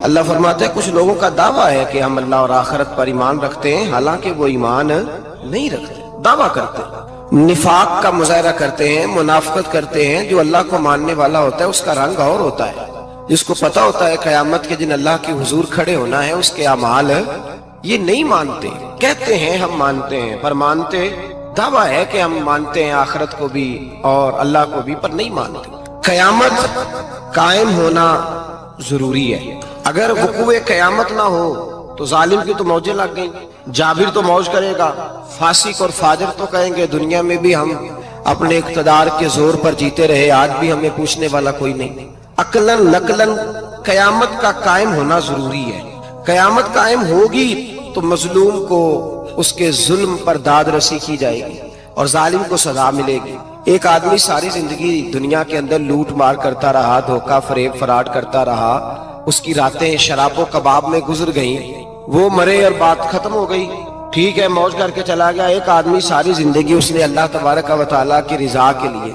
اللہ فرماتے ہیں کچھ لوگوں کا دعویٰ ہے کہ ہم اللہ اور آخرت پر ایمان رکھتے ہیں، حالانکہ وہ ایمان نہیں رکھتے، دعویٰ کرتے ہیں، نفاق کا مظاہرہ کرتے ہیں، منافقت کرتے ہیں۔ جو اللہ کو ماننے والا ہوتا ہے اس کا رنگ اور ہوتا ہے، جس کو پتا ہوتا ہے قیامت کے دن اللہ کے حضور کھڑے ہونا ہے، اس کے اعمال یہ نہیں مانتے، کہتے ہیں ہم مانتے ہیں، پر مانتے دعویٰ ہے کہ ہم مانتے ہیں آخرت کو بھی اور اللہ کو بھی، پر نہیں مانتے۔ قیامت قائم ہونا ضروری ہے۔ اگر وقوع قیامت نہ ہو تو ظالم کی تو موجیں لگ گئیں، جابر تو موج کرے گا، فاسق اور فاجر تو کہیں گے دنیا میں بھی ہم اپنے اقتدار کے زور پر جیتے رہے، آج بھی ہمیں پوچھنے والا کوئی نہیں۔ عقلاً نقلاً قیامت کا قائم ہونا ضروری ہے۔ قیامت قائم ہوگی تو مظلوم کو اس کے ظلم پر داد رسی کی جائے گی اور ظالم کو سزا ملے گی۔ ایک آدمی ساری زندگی دنیا کے اندر لوٹ مار کرتا رہا، دھوکہ فریب فراڈ کرتا رہا، اس کی راتیں شراب و کباب میں گزر گئیں، وہ مرے اور بات ختم ہو گئی، ٹھیک ہے موج کر کے چلا گیا۔ ایک آدمی ساری زندگی اس نے اللہ تبارک و تعالیٰ کی رضا کے لیے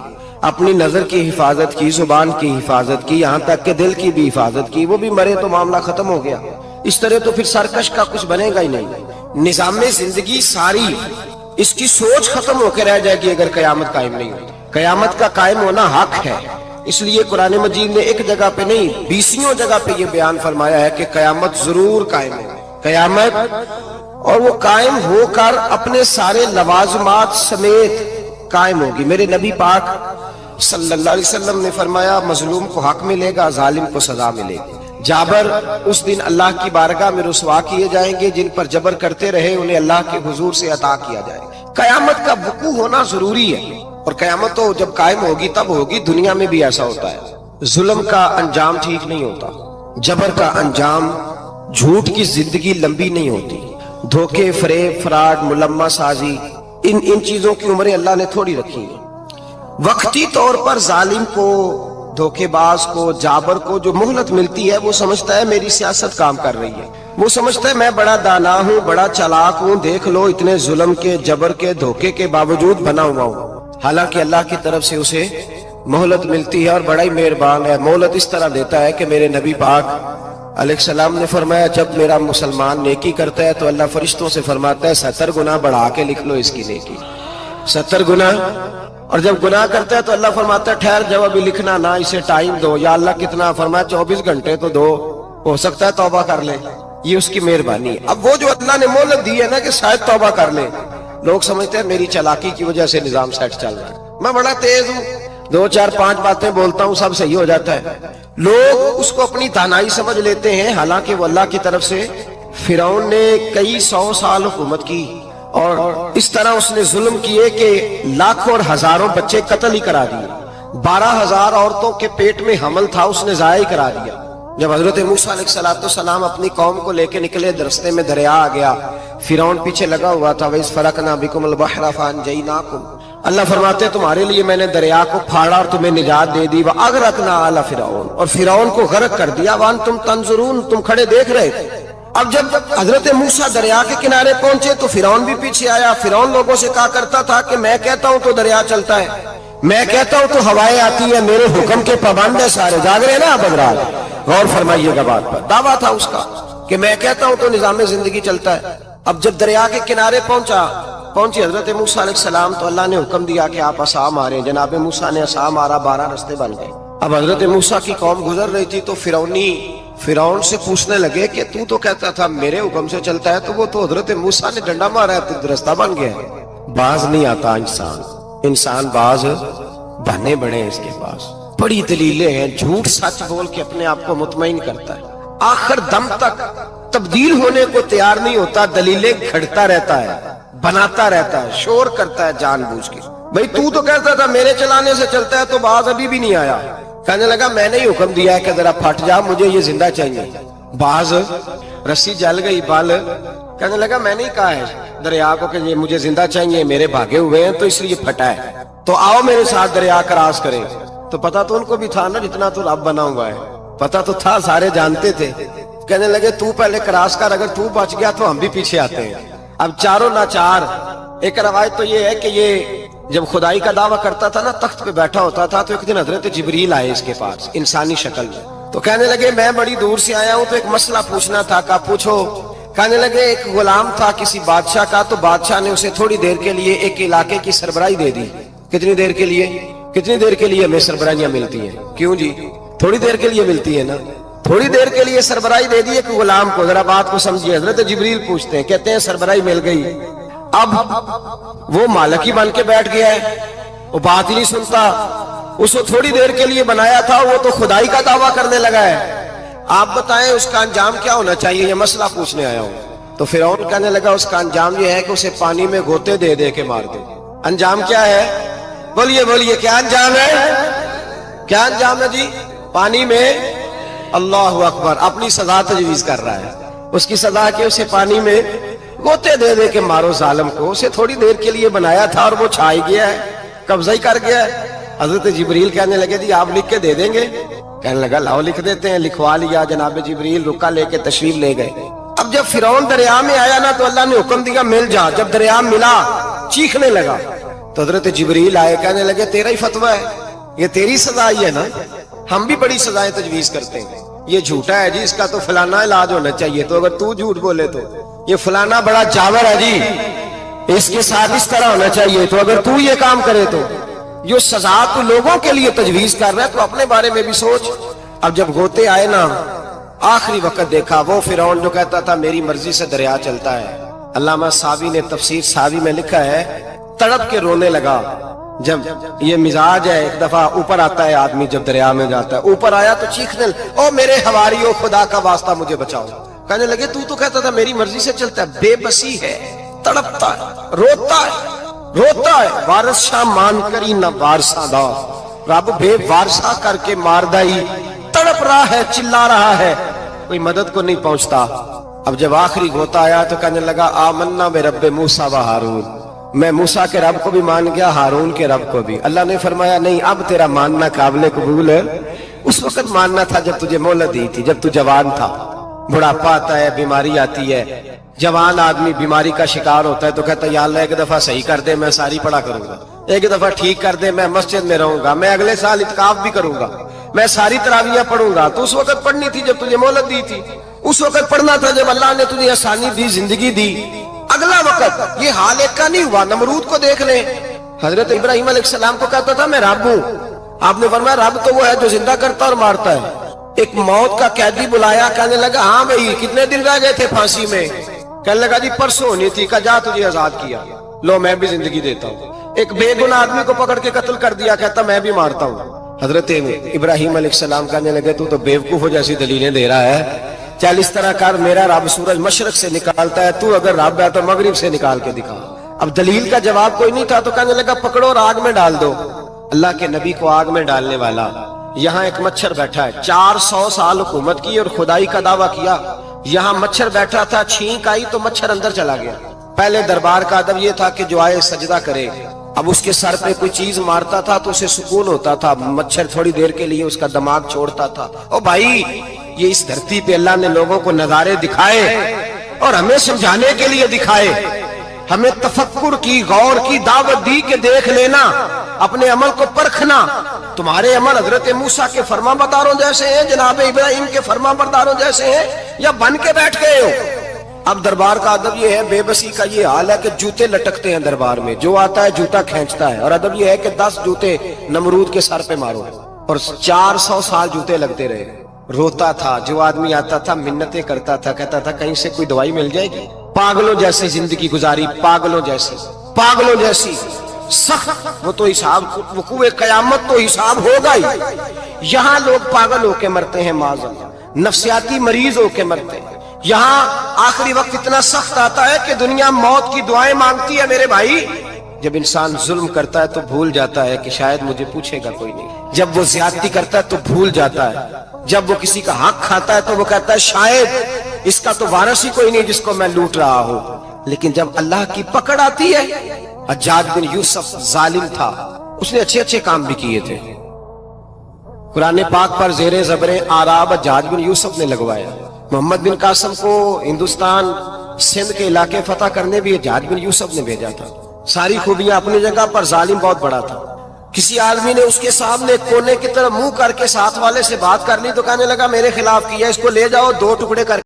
اپنی نظر کی حفاظت کی، زبان کی حفاظت کی، یہاں تک کہ دل کی بھی حفاظت کی، وہ بھی مرے تو معاملہ ختم ہو گیا۔ اس طرح تو پھر سرکش کا کچھ بنے گا ہی نہیں۔ نظام زندگی ساری اس کی سوچ ختم ہو کے رہ جائے گی اگر قیامت قائم نہیں ہوتی۔ قیامت کا قائم ہونا حق ہے، اس لیے قرآن مجید نے ایک جگہ پہ نہیں 20 جگہ پہ یہ بیان فرمایا ہے کہ قیامت ضرور قائم ہے، قیامت، اور وہ قائم ہو کر اپنے سارے لوازمات سمیت قائم ہوگی۔ میرے نبی پاک صلی اللہ علیہ وسلم نے فرمایا مظلوم کو حق ملے گا، ظالم کو سزا ملے گی۔ جابر اس دن اللہ کی بارگاہ میں رسوا کیے جائیں گے، جن پر جبر کرتے رہے انہیں اللہ کے حضور سے عطا کیا جائے گا۔ قیامت کا وقوع ہونا ضروری ہے، اور قیامت تو جب قائم ہوگی تب ہوگی۔ دنیا میں بھی ایسا ہوتا ہے، ظلم کا انجام ٹھیک نہیں ہوتا، جبر کا انجام، جھوٹ کی زندگی لمبی نہیں ہوتی، دھوکے فریب فراڈ ملمہ سازی، ان چیزوں کی عمریں اللہ نے تھوڑی رکھی ہیں۔ وقتی طور پر ظالم کو، دھوکے باز کو، جابر کو جو مہلت ملتی ہے وہ سمجھتا ہے میری سیاست کام کر رہی ہے، وہ سمجھتا ہے میں بڑا دانا ہوں، بڑا چالاک ہوں، دیکھ لو اتنے ظلم کے، جبر کے، دھوکے کے باوجود بنا ہوا ہوں۔ حالانکہ اللہ کی طرف سے اسے مہلت ملتی ہے اور بڑا ہی مہربان ہے۔ مہلت اس طرح دیتا ہے کہ میرے نبی پاک علیہ السلام نے فرمایا جب میرا مسلمان نیکی کرتا ہے تو اللہ فرشتوں سے فرماتا ہے 70 گنا بڑھا کے لکھ لو اس کی نیکی، 70 گنا، اور جب گناہ کرتا ہے تو اللہ فرماتا ہے ٹھہر جب ابھی لکھنا نہ، اسے ٹائم دو۔ یا اللہ کتنا؟ فرمایا 24 گھنٹے تو دو، ہو سکتا ہے توبہ کر لے، یہ اس کی مہربانی ہے۔ اب وہ جو اللہ نے مہلت دی ہے نا کہ شاید توبہ کر لے، لوگ سمجھتے ہیں میری چالاکی کی وجہ سے نظام سیٹ چل رہا ہے، میں بڑا تیز ہوں، 2 4 5 باتیں بولتا ہوں سب صحیح ہو جاتا ہے۔ لوگ اس کو اپنی دانائی سمجھ لیتے ہیں، حالانکہ وہ اللہ کی طرف سے۔ فرعون نے کئی 100 سال حکومت کی اور اس طرح اس نے ظلم کیے کہ لاکھوں اور ہزاروں بچے قتل ہی کرا دیے، 12,000 عورتوں کے پیٹ میں حمل تھا اس نے ضائع کرا دیا۔ جب حضرت موسیٰ علیہ السلام اپنی قوم کو لے کے نکلے، رستے میں دریا آ گیا، فرعون پیچھے لگا ہوا تھا، وَإِذْ فَرَقْنَا بِكُمُ الْبَحْرَ فَأَنْجَيْنَاكُمْ، اللہ فرماتے ہیں تمہارے لیے میں نے دریا کو پھاڑا اور تمہیں نجات دے دی، وَأَغْرَقْنَا آلَ فِرْعَوْنَ، اور فرعون کو غرق کر دیا، وَأَنْتُمْ تَنْظُرُونَ، تم کھڑے دیکھ رہے تھے۔ اب جب حضرت موسیٰ دریا کے کنارے پہنچے تو فرعون بھی پیچھے آیا۔ فرعون لوگوں سے کہا کرتا تھا کہ میں کہتا ہوں تو دریا چلتا ہے، میں کہتا ہوں تو ہوائیں آتی ہیں، میرے حکم کے پابند ہے سارے۔ جاگ رہے نا اب حضرات، غور فرمائیے گا بات پر۔ دعویٰ تھا اس کا کہ میں کہتا ہوں تو نظام زندگی چلتا ہے۔ اب جب دریا کے کنارے پہنچی حضرت موسیٰ علیہ السلام تو اللہ نے حکم دیا کہ آپ عصا ماریں۔ جناب موسیٰ نے عصا مارا، 12 رستے بن گئے۔ اب حضرت موسیٰ کی قوم گزر رہی تھی تو فرعون سے پوچھنے لگے کہ تو کہتا تھا میرے حکم سے چلتا ہے، تو وہ تو حضرت موسیٰ نے ڈنڈا مارا ہے تو رستہ بن گیا ہے۔ باز نہیں آتا انسان باز بنے بڑے ہیں اس کے پاس، بڑی دلیلیں ہیں، جھوٹ سچ بول کے اپنے آپ کو مطمئن کرتا ہے، آخر دم تک تبدیل ہونے کو تیار نہیں ہوتا، دلیلیں گھڑتا رہتا ہے، بناتا رہتا ہے، شور کرتا ہے جان بوجھ کے۔ بھئی تو کہتا تھا میرے چلانے سے چلتا ہے، تو باز ابھی بھی نہیں آیا، کہنے لگا میں نے ہی حکم دیا ہے کہ ذرا پھٹ جا، مجھے یہ زندہ چاہیے۔ باز رسی جل گئی، بال کہنے لگا میں نے ہی کہا ہے دریا کو کہ یہ مجھے زندہ چاہیے، میرے بھاگے ہوئے ہیں تو اس لیے پھٹا ہے، تو آؤ میرے ساتھ دریا کراس کریں۔ تو پتا تو ان کو بھی تھا نا جتنا تو رب بنا ہوا ہے، پتا تو تھا، سارے جانتے تھے۔ کہنے لگے تو پہلے کراس کر، اگر تو بچ گیا تو ہم بھی پیچھے آتے ہیں۔ اب چاروں ناچار۔ ایک روایت تو یہ ہے کہ یہ جب خدائی کا دعویٰ کرتا تھا نا، تخت پہ بیٹھا ہوتا تھا، تو ایک دن حضرت جبریل آئے اس کے پاس انسانی شکل میں، تو کہنے لگے میں بڑی دور سے آیا ہوں تو ایک مسئلہ پوچھنا تھا. کہا پوچھو. کہنے لگے ایک غلام تھا کسی بادشاہ کا, تو بادشاہ نے اسے تھوڑی دیر کے لیے ایک علاقے کی سربراہی دے دی. کتنی دیر کے لیے؟ کتنی دیر کے لیے ہمیں سربراہیاں ملتی ہیں؟ کیوں جی؟ تھوڑی دیر کے لیے ملتی ہے نا. تھوڑی دیر کے لیے سربراہی دے دی ایک غلام کو. ذرا بات کو سمجھیے. حضرت جبریل پوچھتے ہیں, کہتے ہیں سربراہی مل گئی, اب وہ مالک ہی بن کے بیٹھ گیا ہے, وہ بات ہی نہیں سنتا. اس کو تھوڑی دیر کے لیے بنایا تھا, وہ تو خدائی کا دعویٰ کرنے لگا ہے. آپ بتائیں اس کا انجام کیا ہونا چاہیے؟ یہ مسئلہ پوچھنے آیا ہوں. تو فرعون کہنے لگا اس کا انجام یہ ہے کہ اسے پانی میں گوتے دے دے کے مار دے. انجام کیا ہے؟ بولیے بولیے, کیا انجام ہے؟ کیا انجام ہے جی؟ پانی میں. اللہ اکبر, اپنی سزا تجویز کر رہا ہے. اس کی سزا کہ اسے پانی میں گوتے دے دے کے مارو ظالم کو. اسے تھوڑی دیر کے لیے بنایا تھا اور وہ چھائی گیا ہے, قبضہ ہی کر گیا ہے. حضرت جبریل کہنے لگے جی آپ لکھ کے دے دیں گے؟ کہنے لگا لاؤ لکھ دیتے ہیں. لکھوا لیا. جناب جبریل رکا لے کے تشریف لے گئے. اب جب فرعون دریا میں آیا نا تو اللہ نے حکم دیا مل جا. جب دریا ملا چیخنے لگا تو حضرت جبریل آئے, کہنے لگے تیرا ہی فتویٰ ہے, یہ تیری سزا ہی ہے نا. ہم بھی بڑی سزائیں تجویز کرتے ہیں. یہ جھوٹا ہے جی, اس کا تو فلانا علاج ہونا چاہیے, تو اگر تو جھوٹ بولے تو یہ فلانا بڑا جاور ہے جی, اس کے ساتھ اس طرح ہونا چاہیے, تو اگر تو یہ کام کرے تو جو سزا تو لوگوں کے لیے تجویز کر رہا ہے تو اپنے بارے میں بھی سوچ. اب جب گوتے آئے نا, آخری وقت دیکھا وہ فرعون جو کہتا تھا میری مرضی سے دریا چلتا ہے. علامہ ساوی نے تفسیر ساوی میں لکھا ہے تڑپ کے رونے لگا. جب یہ مزاج ہے, ایک دفعہ اوپر آتا ہے آدمی جب دریا میں جاتا ہے, اوپر آیا تو چیخنے او میرے حواریو خدا کا واسطہ مجھے بچاؤ. کہنے لگے تو کہتا تھا میری مرضی سے چلتا ہے. بے بسی ہے, تڑپتا ہے, روتا ہے. وارث شاہ مان کری نہ وارثہ دا, رب بے وارثہ کر کے مار دائی. تڑپ رہا ہے, چلا رہا ہے, کوئی مدد کو نہیں پہنچتا. اب جب آخری گوتا آیا تو کہنے لگا آمنا برب موسیٰ و ہارون, میں موسیٰ کے رب کو بھی مان گیا, ہارون کے رب کو بھی. اللہ نے فرمایا نہیں, اب تیرا ماننا قابل قبول ہے. اس وقت ماننا تھا جب تجھے مہلت دی تھی, جب تو جوان تھا. بڑھاپا آتا ہے, بیماری آتی ہے, جوان آدمی بیماری کا شکار ہوتا ہے تو کہتا ہے یا اللہ ایک دفعہ صحیح کر دے, میں ساری پڑھا کروں گا. ایک دفعہ ٹھیک کر دے, میں مسجد میں رہوں گا, میں اگلے سال اعتکاف بھی کروں گا, میں ساری تراویح پڑھوں گا. تو اس وقت پڑھنی تھی جب تجھے مہلت دی تھی. اس وقت پڑھنا تھا جب اللہ نے تجھے آسانی دی, زندگی دی. اگلا وقت یہ حال ایک کا نہیں ہوا. نمرود کو دیکھ لیں, حضرت ابراہیم علیہ السلام کو کہتا تھا میں رب ہوں. آپ نے فرمایا رب تو وہ ہے جو زندہ کرتا اور مارتا ہے. ایک موت کا قیدی بلایا, کہنے لگا ہاں بھائی کتنے دن رہ گئے تھے پھانسی میں؟ کہنے لگا جی پرسوں ہونی تھی. کہا جا تجھے آزاد کیا, لو میں بھی زندگی دیتا ہوں. ایک بے گناہ آدمی کو پکڑ کے قتل کر دیا, کہتا میں بھی مارتا ہوں. حضرت ابراہیم علیہ السلام کہنے لگے تو بیوقوفوں جیسی دلیلیں دے رہا ہے. چل اس طرح کر, میرا رب سورج مشرق سے نکالتا ہے, تو اگر رب ہے تو مغرب سے نکال کے دکھا. اب دلیل کا جواب کوئی نہیں تھا تو کہنے لگا پکڑو اور آگ میں ڈال دو. اللہ کے نبی کو آگ میں ڈالنے والا. یہاں ایک مچھر بیٹھا ہے, 400 سال حکومت کی اور خدائی کا دعویٰ کیا. یہاں مچھر بیٹھا تھا, چھینک آئی تو مچھر اندر چلا گیا. پہلے دربار کا ادب یہ تھا کہ جو آئے سجدہ کرے. اب اس کے سر پہ کوئی چیز مارتا تھا تو اسے سکون ہوتا تھا. مچھر تھوڑی دیر کے لیے اس کا دماغ چھوڑتا تھا. او بھائی یہ اس دھرتی پہ اللہ نے لوگوں کو نظارے دکھائے اور ہمیں سمجھانے کے لیے دکھائے. ہمیں تفکر کی, غور کی دعوت دی کہ دیکھ لینا, اپنے عمل کو پرکھنا. تمہارے عمل حضرت موسیٰ کے فرما برداروں جیسے ہیں, جناب ابراہیم کے فرما برداروں جیسے ہیں, یا بن کے بیٹھ گئے ہو؟ اب دربار کا ادب یہ ہے, بے بسی کا یہ حال ہے کہ جوتے لٹکتے ہیں دربار میں, جو آتا ہے جوتا کھینچتا ہے. اور ادب یہ ہے کہ 10 جوتے نمرود کے سر پہ مارو. اور 400 سال جوتے لگتے رہے. روتا تھا, جو آدمی آتا تھا منتیں کرتا تھا, کہتا تھا کہیں سے کوئی دوائی مل جائے گی. پاگلوں جیسی زندگی گزاری, پاگلوں جیسی سخت. وہ تو حساب, وقوع قیامت تو حساب ہوگا ہی. یہاں لوگ پاگل ہو کے مرتے ہیں, معذاللہ نفسیاتی مریض ہو کے مرتے ہیں. یہاں آخری وقت اتنا سخت آتا ہے کہ دنیا موت کی دعائیں مانگتی ہے. میرے بھائی جب انسان ظلم کرتا ہے تو بھول جاتا ہے کہ شاید مجھے پوچھے گا کوئی نہیں. جب وہ زیادتی کرتا ہے تو بھول جاتا ہے. جب وہ کسی کا حق کھاتا ہے تو وہ کہتا ہے شاید اس کا تو وارث ہی کوئی نہیں جس کو میں لوٹ رہا ہوں. لیکن جب اللہ کی پکڑ آتی ہے, حجاج بن یوسف ظالم تھا, اس نے اچھے کام بھی کیے تھے. قرآن پاک پر زیر زبر آراب حجاج بن یوسف نے لگوایا. محمد بن قاسم کو ہندوستان سندھ کے علاقے فتح کرنے بھی حجاج بن یوسف نے بھیجا تھا. ساری خوبیاں اپنی جگہ پر, ظالم بہت بڑا تھا. کسی آدمی نے اس کے سامنے کونے کی طرف منہ کر کے ساتھ والے سے بات کر لی تو کہنے لگا میرے خلاف کیا، اس کو لے جاؤ 2 ٹکڑے کر